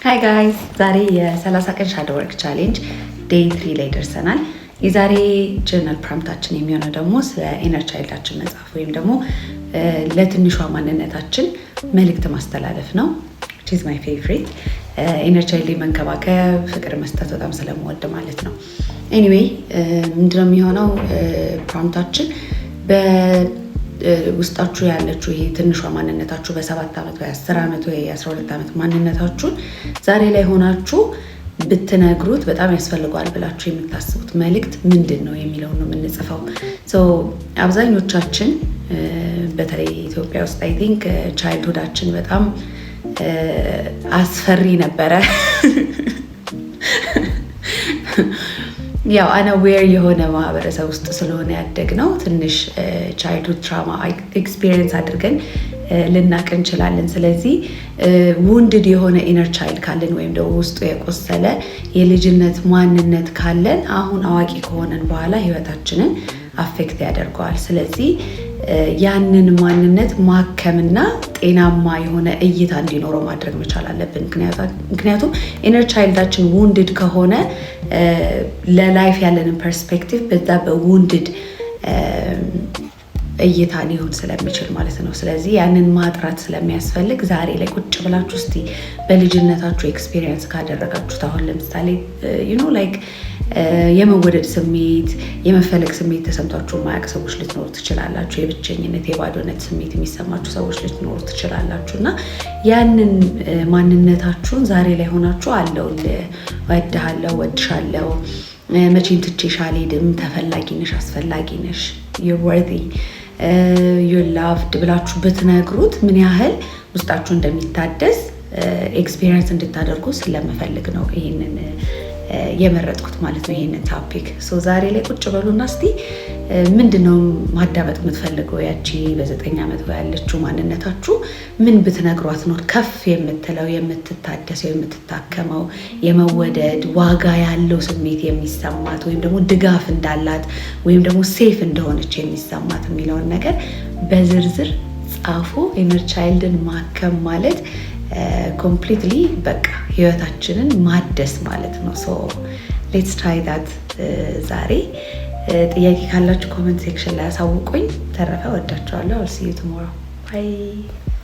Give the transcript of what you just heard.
ሃይ ጋይስ ዛሬ የ30 ቀን ሻዶው ወርክ ቻሌንጅ ዴይ 3 ላይ ደርሰናል። የዛሬ ጆርናል ፕሮምፕታችን የሚሆነው ደግሞ ስለ ኢነር ቻይልዳችን መጻፍ ወይም ደግሞ ለትንሿ ማንነታችን መልእክት ማስተላለፍ ነው። which is my favorite ኢነር ቻይልድ መንከባከብ፣ ፍቅር መስጠት በጣም ስለምወድ ማለት ነው። ኤኒዌይ ምንድነው የሚሆነው ፕሮምፕታችን ውስጣችሁ ያለችው ይሄ ትንሿ ማንነታችሁ በ7 ዓመት ወይ 10 ዓመት ወይ 12 ዓመት ማንነታችሁን ዛሬ ላይ ሆናችሁ ብትነግሩት በጣም ያስፈልገዋል ብላችሁ የምታስቡት መልእክት ምንድን ነው የሚለው ነው የምንጽፈው። አብዛኞቻችን በተለይ ኢትዮጵያ ውስጥ አይ ቲንክ ቻይልድሁዳችን በጣም አስፈሪ ነበረ። ያው አንአዌር የሆነ ማህበረሰብ ውስጥ ስለሆነ ያደግነው ትንሽ ቻይልድሁድ ትራማ ኤክስፒሪየንስ አድርገን ልናቅ እንችላለን። ስለዚህ ውንድድ የሆነ ኢነር ቻይልድ ካለን ወይም ደግሞ ውስጡ የቆሰለ የልጅነት ማንነት ካለን አሁን አዋቂ ከሆነን በኋላ ህይወታችንን አፌክት ያደርገዋል። ስለዚህ ያንን ማንነት ማከምና ጤናማ የሆነ እይታ እንዲኖረው ማድረግ መቻል አለብን። ምክንያቱም ኢነር ቻይልዳችን ውንድድ ከሆነ ለላይፍ ያለንን ፐርስፔክቲቭ በዛ በውንድድ እይታ ሊሆን ስለሚችል ማለት ነው። ስለዚህ ያንን ማጥራት ስለሚያስፈልግ ዛሬ ላይ ቁጭ ብላችሁ እስቲ በልጅነታችሁ ኤክስፒሪየንስ ካደረጋችሁት አሁን ለምሳሌ ላይክ የመወደድ ስሜት፣ የመፈለግ ስሜት ተሰምቷችሁ የማያውቅ ሰዎች ልትኖሩ ትችላላችሁ። የብቸኝነት፣ የባዶነት ስሜት የሚሰማችሁ ሰዎች ልትኖሩ ትችላላችሁ። እና ያንን ማንነታችሁን ዛሬ ላይ ሆናችሁ አለውልህ፣ እወድሃለሁ፣ እወድሻለሁ፣ መቼም ትቼሽ አልሄድም፣ ተፈላጊ ነሽ፣ አስፈላጊ ነሽ፣ you're worthy you're loved ብላችሁ ብትነግሩት ምን ያህል ውስጣችሁ እንደሚታደስ ኤክስፒሪየንስ እንድታደርጉ ስለምፈልግ ነው ይሄንን የመረጥኩት ማለት ነው። ይሄንን ቶፒክ ዛሬ ላይ ቁጭ በሉና እስቲ ምንድነው ማዳመጥ የምትፈልገው ያቺ በ9 ዓመት ያለችው ማንነታችሁ ምን ብትነግሯት ነው ከፍ የምትለው፣ የምትታደሰው፣ የምትታከመው፣ የመወደድ ዋጋ ያለው ስሜት የሚሰማት ወይም ደግሞ ድጋፍ እንዳላት ወይም ደግሞ ሴፍ እንደሆነች የሚሰማት የሚለውን ነገር በዝርዝር ጻፉ። ኢነር ቻይልድን ማከም ማለት ኮምፕሊትሊ በቃ ህይወታችንን ማደስ ማለት ነው። ሌትስ ትራይ ዳት ዛሬ። ጥያቄ ካላችሁ ኮመንት ሴክሽን ላይ አሳውቁኝ። ተረፈ ወዳችኋለሁ። I'll see you tomorrow. Bye.